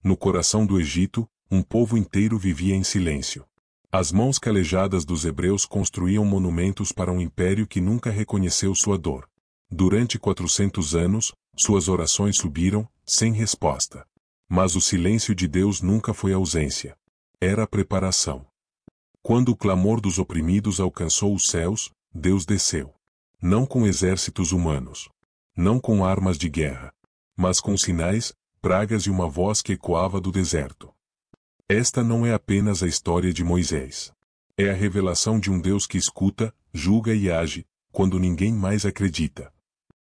No coração do Egito, um povo inteiro vivia em silêncio. As mãos calejadas dos hebreus construíam monumentos para um império que nunca reconheceu sua dor. Durante 400 anos, suas orações subiram, sem resposta. Mas o silêncio de Deus nunca foi ausência. Era a preparação. Quando o clamor dos oprimidos alcançou os céus, Deus desceu. Não com exércitos humanos. Não com armas de guerra. Mas com sinais, pragas e uma voz que ecoava do deserto. Esta não é apenas a história de Moisés. É a revelação de um Deus que escuta, julga e age, quando ninguém mais acredita.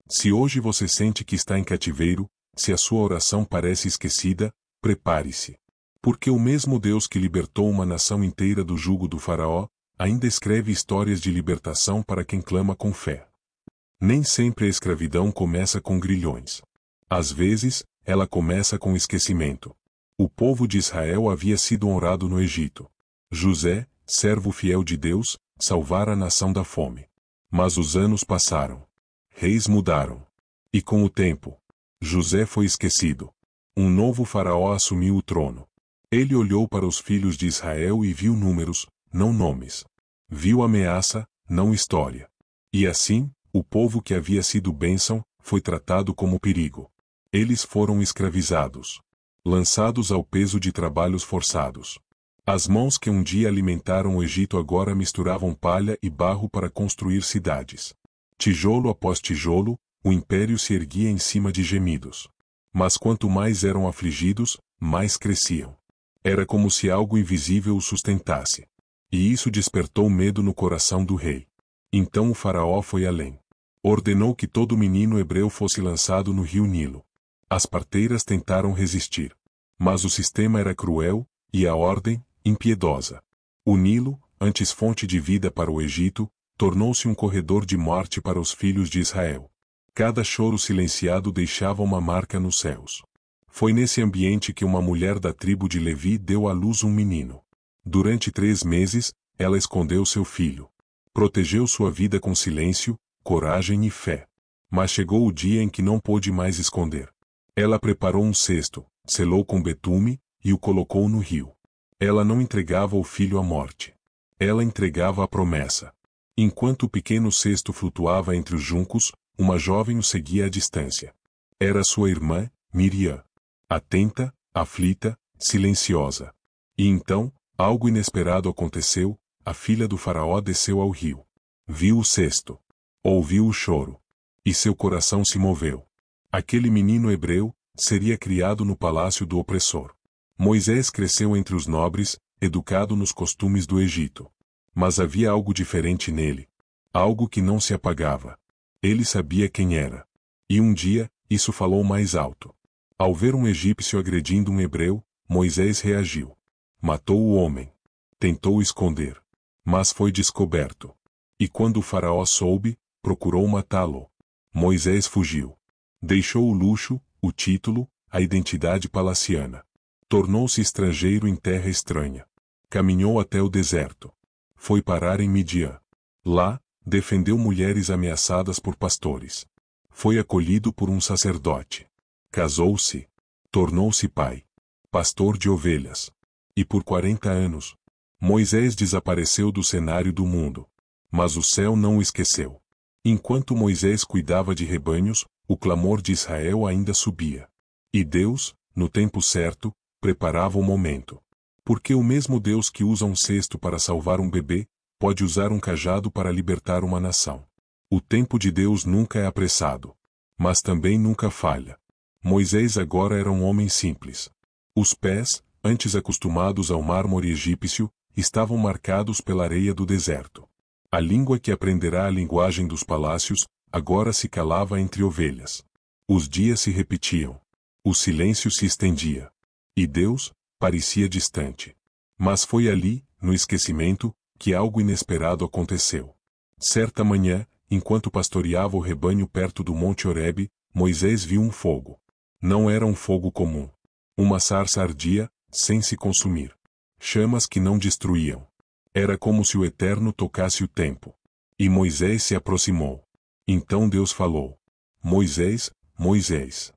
Se hoje você sente que está em cativeiro, se a sua oração parece esquecida, prepare-se. Porque o mesmo Deus que libertou uma nação inteira do jugo do faraó, ainda escreve histórias de libertação para quem clama com fé. Nem sempre a escravidão começa com grilhões. Às vezes, ela começa com esquecimento. O povo de Israel havia sido honrado no Egito. José, servo fiel de Deus, salvara a nação da fome. Mas os anos passaram. Reis mudaram. E com o tempo, José foi esquecido. Um novo faraó assumiu o trono. Ele olhou para os filhos de Israel e viu números, não nomes. Viu ameaça, não história. E assim, o povo que havia sido bênção, foi tratado como perigo. Eles foram escravizados. Lançados ao peso de trabalhos forçados. As mãos que um dia alimentaram o Egito agora misturavam palha e barro para construir cidades. Tijolo após tijolo, o império se erguia em cima de gemidos. Mas quanto mais eram afligidos, mais cresciam. Era como se algo invisível o sustentasse. E isso despertou medo no coração do rei. Então o faraó foi além. Ordenou que todo menino hebreu fosse lançado no rio Nilo. As parteiras tentaram resistir. Mas o sistema era cruel, e a ordem, impiedosa. O Nilo, antes fonte de vida para o Egito, tornou-se um corredor de morte para os filhos de Israel. Cada choro silenciado deixava uma marca nos céus. Foi nesse ambiente que uma mulher da tribo de Levi deu à luz um menino. Durante 3 meses, ela escondeu seu filho. Protegeu sua vida com silêncio, coragem e fé. Mas chegou o dia em que não pôde mais esconder. Ela preparou um cesto, selou com betume, e o colocou no rio. Ela não entregava o filho à morte. Ela entregava a promessa. Enquanto o pequeno cesto flutuava entre os juncos, uma jovem o seguia à distância. Era sua irmã, Miriam. Atenta, aflita, silenciosa. E então, algo inesperado aconteceu, a filha do faraó desceu ao rio. Viu o cesto. Ouviu o choro. E seu coração se moveu. Aquele menino hebreu seria criado no palácio do opressor. Moisés cresceu entre os nobres, educado nos costumes do Egito. Mas havia algo diferente nele. Algo que não se apagava. Ele sabia quem era. E um dia, isso falou mais alto. Ao ver um egípcio agredindo um hebreu, Moisés reagiu. Matou o homem. Tentou esconder. Mas foi descoberto. E quando o faraó soube, procurou matá-lo. Moisés fugiu. Deixou o luxo, o título, a identidade palaciana. Tornou-se estrangeiro em terra estranha. Caminhou até o deserto. Foi parar em Midian. Lá, defendeu mulheres ameaçadas por pastores. Foi acolhido por um sacerdote. Casou-se. Tornou-se pai. Pastor de ovelhas. E por 40 anos, Moisés desapareceu do cenário do mundo. Mas o céu não o esqueceu. Enquanto Moisés cuidava de rebanhos, o clamor de Israel ainda subia. E Deus, no tempo certo, preparava o momento. Porque o mesmo Deus que usa um cesto para salvar um bebê, pode usar um cajado para libertar uma nação. O tempo de Deus nunca é apressado. Mas também nunca falha. Moisés agora era um homem simples. Os pés, antes acostumados ao mármore egípcio, estavam marcados pela areia do deserto. A língua que aprenderá a linguagem dos palácios, agora se calava entre ovelhas. Os dias se repetiam. O silêncio se estendia. E Deus parecia distante. Mas foi ali, no esquecimento, que algo inesperado aconteceu. Certa manhã, enquanto pastoreava o rebanho perto do Monte Horebe, Moisés viu um fogo. Não era um fogo comum. Uma sarça ardia, sem se consumir. Chamas que não destruíam. Era como se o Eterno tocasse o tempo. E Moisés se aproximou. Então Deus falou: Moisés, Moisés.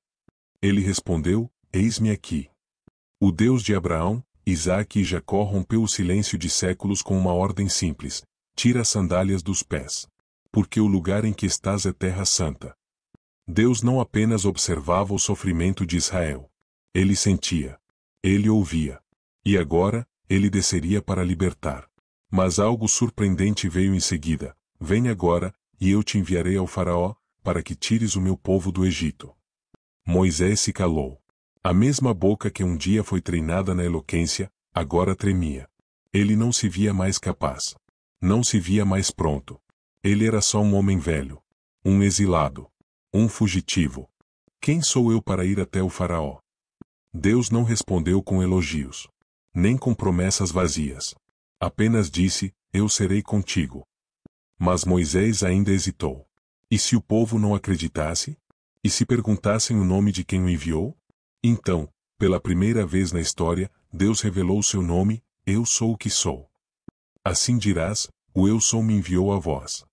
Ele respondeu: Eis-me aqui. O Deus de Abraão, Isaque e Jacó rompeu o silêncio de séculos com uma ordem simples: tira as sandálias dos pés. Porque o lugar em que estás é terra santa. Deus não apenas observava o sofrimento de Israel. Ele sentia. Ele ouvia. E agora, ele desceria para libertar. Mas algo surpreendente veio em seguida: vem agora, e eu te enviarei ao Faraó, para que tires o meu povo do Egito. Moisés se calou. A mesma boca que um dia foi treinada na eloquência, agora tremia. Ele não se via mais capaz. Não se via mais pronto. Ele era só um homem velho. Um exilado. Um fugitivo. Quem sou eu para ir até o Faraó? Deus não respondeu com elogios. Nem com promessas vazias. Apenas disse: eu serei contigo. Mas Moisés ainda hesitou. E se o povo não acreditasse? E se perguntassem o nome de quem o enviou? Então, pela primeira vez na história, Deus revelou seu nome: eu sou o que sou. Assim dirás: o eu sou me enviou a vós.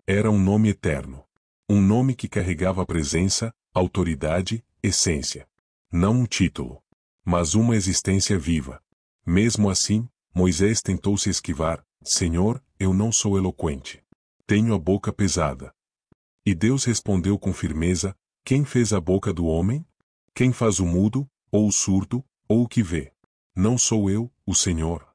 Era um nome eterno. Um nome que carregava presença, autoridade, essência. Não um título. Mas uma existência viva. Mesmo assim, Moisés tentou se esquivar: Senhor, eu não sou eloquente. Tenho a boca pesada. E Deus respondeu com firmeza: quem fez a boca do homem? Quem faz o mudo, ou o surdo, ou o que vê? Não sou eu, o Senhor.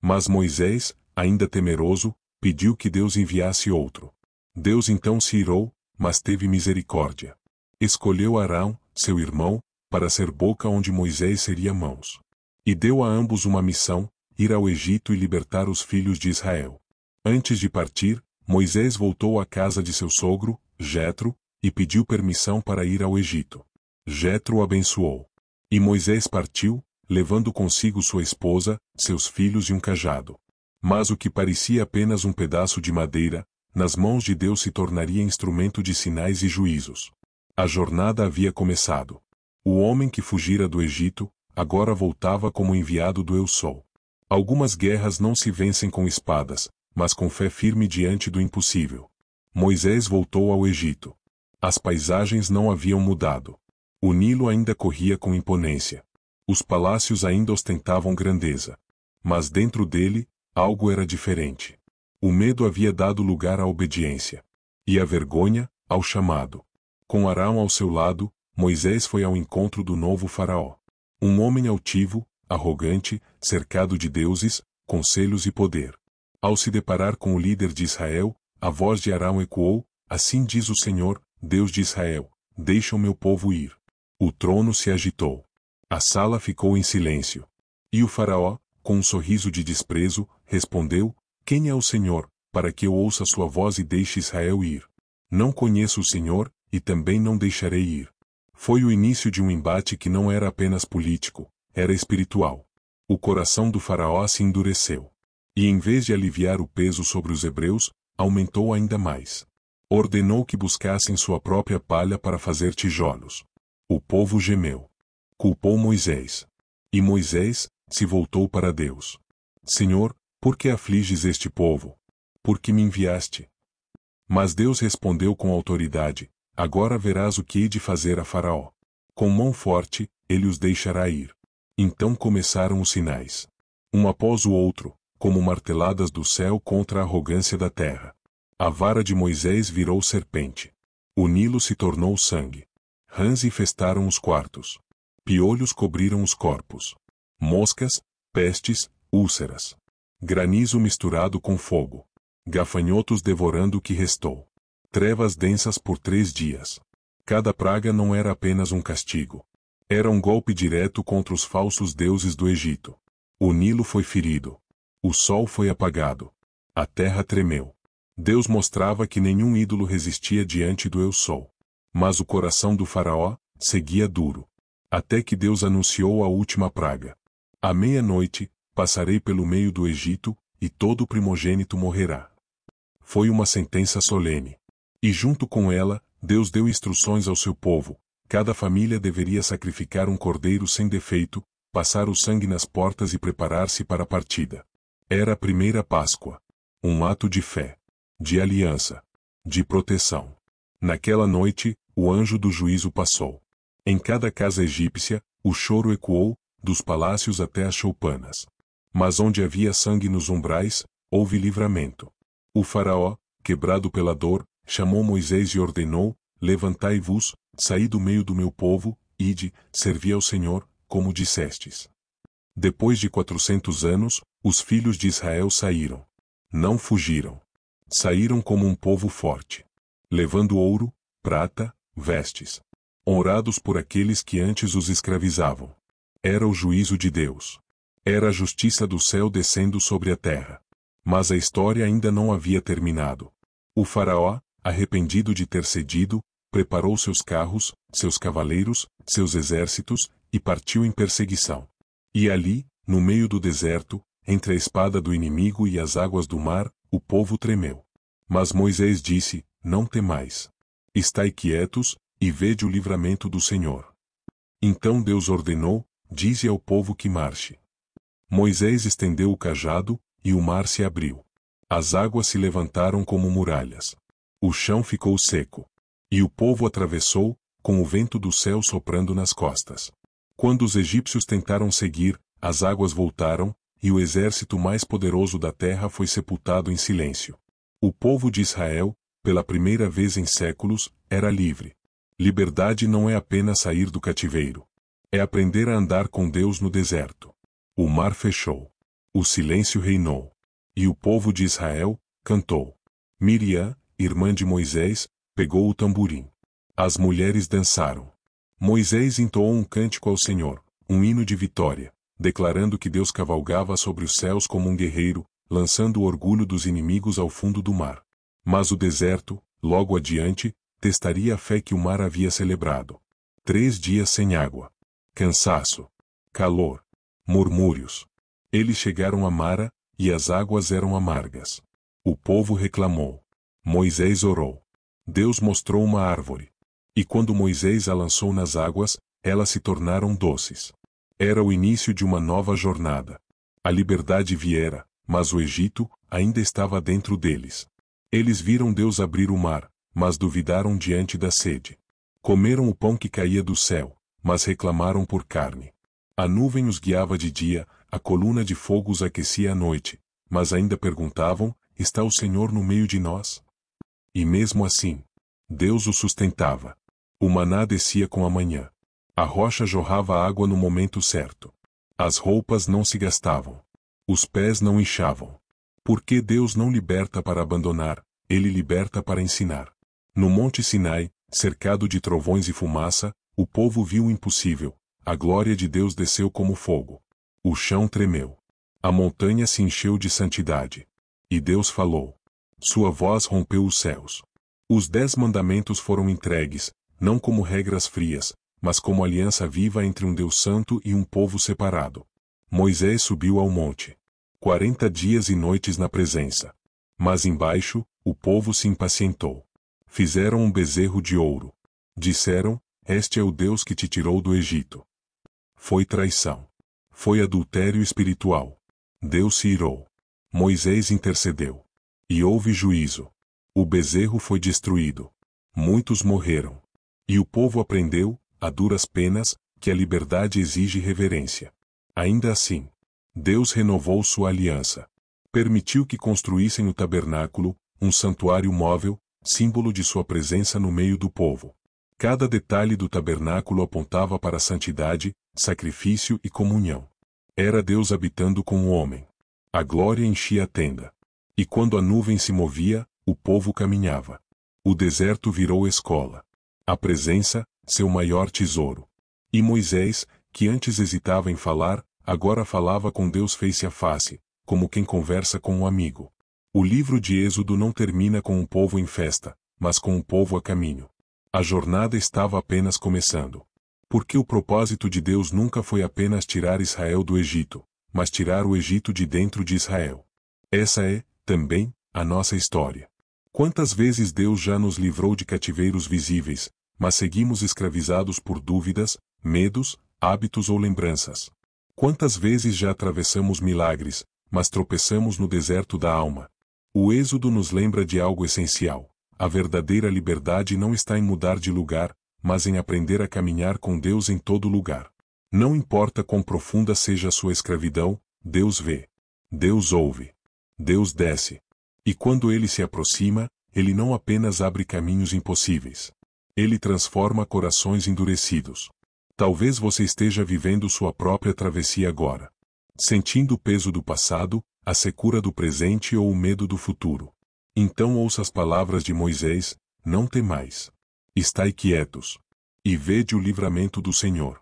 Mas Moisés, ainda temeroso, pediu que Deus enviasse outro. Deus então se irou, mas teve misericórdia. Escolheu Arão, seu irmão, para ser boca onde Moisés seria mãos. E deu a ambos uma missão: ir ao Egito e libertar os filhos de Israel. Antes de partir, Moisés voltou à casa de seu sogro, Jetro, e pediu permissão para ir ao Egito. Jetro o abençoou. E Moisés partiu, levando consigo sua esposa, seus filhos e um cajado. Mas o que parecia apenas um pedaço de madeira, nas mãos de Deus se tornaria instrumento de sinais e juízos. A jornada havia começado. O homem que fugira do Egito, agora voltava como enviado do Eu Sou. Algumas guerras não se vencem com espadas, mas com fé firme diante do impossível. Moisés voltou ao Egito. As paisagens não haviam mudado. O Nilo ainda corria com imponência. Os palácios ainda ostentavam grandeza. Mas dentro dele, algo era diferente. O medo havia dado lugar à obediência. E a vergonha, ao chamado. Com Arão ao seu lado, Moisés foi ao encontro do novo faraó. Um homem altivo, arrogante, cercado de deuses, conselhos e poder. Ao se deparar com o líder de Israel, a voz de Arão ecoou: assim diz o Senhor, Deus de Israel, deixa o meu povo ir. O trono se agitou. A sala ficou em silêncio. E o faraó, com um sorriso de desprezo, respondeu: quem é o Senhor, para que eu ouça sua voz e deixe Israel ir? Não conheço o Senhor, e também não deixarei ir. Foi o início de um embate que não era apenas político, era espiritual. O coração do faraó se endureceu. E em vez de aliviar o peso sobre os hebreus, aumentou ainda mais. Ordenou que buscassem sua própria palha para fazer tijolos. O povo gemeu. Culpou Moisés. E Moisés se voltou para Deus. Senhor, por que afliges este povo? Por que me enviaste? Mas Deus respondeu com autoridade: agora verás o que hei de fazer a Faraó. Com mão forte, ele os deixará ir. Então começaram os sinais. Um após o outro, como marteladas do céu contra a arrogância da terra. A vara de Moisés virou serpente. O Nilo se tornou sangue. Rãs infestaram os quartos. Piolhos cobriram os corpos. Moscas, pestes, úlceras. Granizo misturado com fogo. Gafanhotos devorando o que restou. Trevas densas por 3 dias. Cada praga não era apenas um castigo. Era um golpe direto contra os falsos deuses do Egito. O Nilo foi ferido. O sol foi apagado. A terra tremeu. Deus mostrava que nenhum ídolo resistia diante do Eu Sou. Mas o coração do faraó seguia duro. Até que Deus anunciou a última praga. À meia-noite, passarei pelo meio do Egito, e todo primogênito morrerá. Foi uma sentença solene. E junto com ela, Deus deu instruções ao seu povo: cada família deveria sacrificar um cordeiro sem defeito, passar o sangue nas portas e preparar-se para a partida. Era a primeira Páscoa. Um ato de fé, de aliança, de proteção. Naquela noite, o anjo do juízo passou. Em cada casa egípcia, o choro ecoou: dos palácios até as choupanas. Mas onde havia sangue nos umbrais, houve livramento. O faraó, quebrado pela dor, chamou Moisés e ordenou: levantai-vos, saí do meio do meu povo, ide, servi ao Senhor, como dissestes. Depois de 400 anos, os filhos de Israel saíram. Não fugiram. Saíram como um povo forte, levando ouro, prata, vestes. Honrados por aqueles que antes os escravizavam. Era o juízo de Deus. Era a justiça do céu descendo sobre a terra. Mas a história ainda não havia terminado. O faraó, arrependido de ter cedido, preparou seus carros, seus cavaleiros, seus exércitos, e partiu em perseguição. E ali, no meio do deserto, entre a espada do inimigo e as águas do mar, o povo tremeu. Mas Moisés disse: não temais. Estai quietos, e vede o livramento do Senhor. Então Deus ordenou: dize ao povo que marche. Moisés estendeu o cajado, e o mar se abriu. As águas se levantaram como muralhas. O chão ficou seco. E o povo atravessou, com o vento do céu soprando nas costas. Quando os egípcios tentaram seguir, as águas voltaram, e o exército mais poderoso da terra foi sepultado em silêncio. O povo de Israel, pela primeira vez em séculos, era livre. Liberdade não é apenas sair do cativeiro. É aprender a andar com Deus no deserto. O mar fechou. O silêncio reinou. E o povo de Israel cantou. Miriam, irmã de Moisés, pegou o tamborim. As mulheres dançaram. Moisés entoou um cântico ao Senhor, um hino de vitória, declarando que Deus cavalgava sobre os céus como um guerreiro, lançando o orgulho dos inimigos ao fundo do mar. Mas o deserto, logo adiante, testaria a fé que o mar havia celebrado. 3 dias sem água. Cansaço. Calor. Murmúrios. Eles chegaram a Mara, e as águas eram amargas. O povo reclamou. Moisés orou. Deus mostrou uma árvore. E quando Moisés a lançou nas águas, elas se tornaram doces. Era o início de uma nova jornada. A liberdade viera, mas o Egito ainda estava dentro deles. Eles viram Deus abrir o mar, mas duvidaram diante da sede. Comeram o pão que caía do céu, mas reclamaram por carne. A nuvem os guiava de dia, a coluna de fogo os aquecia à noite, mas ainda perguntavam: está o Senhor no meio de nós? E mesmo assim, Deus os sustentava. O maná descia com a manhã. A rocha jorrava água no momento certo. As roupas não se gastavam. Os pés não inchavam. Porque Deus não liberta para abandonar, Ele liberta para ensinar. No Monte Sinai, cercado de trovões e fumaça, o povo viu o impossível. A glória de Deus desceu como fogo. O chão tremeu. A montanha se encheu de santidade. E Deus falou. Sua voz rompeu os céus. Os 10 mandamentos foram entregues, não como regras frias, mas como aliança viva entre um Deus santo e um povo separado. Moisés subiu ao monte. 40 dias e noites na presença. Mas embaixo, o povo se impacientou. Fizeram um bezerro de ouro. Disseram: este é o Deus que te tirou do Egito. Foi traição. Foi adultério espiritual. Deus se irou. Moisés intercedeu. E houve juízo. O bezerro foi destruído. Muitos morreram. E o povo aprendeu, a duras penas, que a liberdade exige reverência. Ainda assim, Deus renovou sua aliança. Permitiu que construíssem o tabernáculo, um santuário móvel, símbolo de sua presença no meio do povo. Cada detalhe do tabernáculo apontava para a santidade, sacrifício e comunhão. Era Deus habitando com o homem. A glória enchia a tenda. E quando a nuvem se movia, o povo caminhava. O deserto virou escola. A presença, seu maior tesouro. E Moisés, que antes hesitava em falar, agora falava com Deus face a face, como quem conversa com um amigo. O livro de Êxodo não termina com um povo em festa, mas com um povo a caminho. A jornada estava apenas começando. Porque o propósito de Deus nunca foi apenas tirar Israel do Egito, mas tirar o Egito de dentro de Israel. Essa é, também, a nossa história. Quantas vezes Deus já nos livrou de cativeiros visíveis, mas seguimos escravizados por dúvidas, medos, hábitos ou lembranças? Quantas vezes já atravessamos milagres, mas tropeçamos no deserto da alma? O Êxodo nos lembra de algo essencial. A verdadeira liberdade não está em mudar de lugar, mas em aprender a caminhar com Deus em todo lugar. Não importa quão profunda seja a sua escravidão, Deus vê. Deus ouve. Deus desce. E quando ele se aproxima, ele não apenas abre caminhos impossíveis. Ele transforma corações endurecidos. Talvez você esteja vivendo sua própria travessia agora, sentindo o peso do passado, a secura do presente ou o medo do futuro. Então ouça as palavras de Moisés: não temais. Estai quietos. E vede o livramento do Senhor.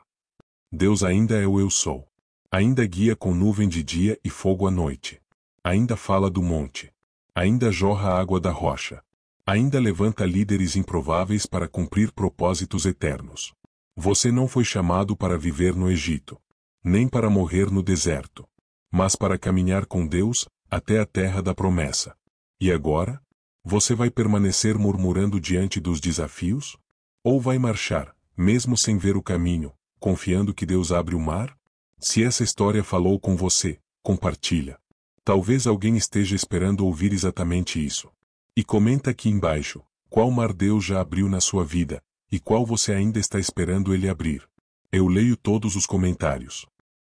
Deus ainda é o Eu Sou. Ainda guia com nuvem de dia e fogo à noite. Ainda fala do monte. Ainda jorra a água da rocha. Ainda levanta líderes improváveis para cumprir propósitos eternos. Você não foi chamado para viver no Egito, nem para morrer no deserto, mas para caminhar com Deus até a terra da promessa. E agora? Você vai permanecer murmurando diante dos desafios? Ou vai marchar, mesmo sem ver o caminho, confiando que Deus abre o mar? Se essa história falou com você, compartilha. Talvez alguém esteja esperando ouvir exatamente isso. E comenta aqui embaixo, qual mar Deus já abriu na sua vida, e qual você ainda está esperando ele abrir. Eu leio todos os comentários.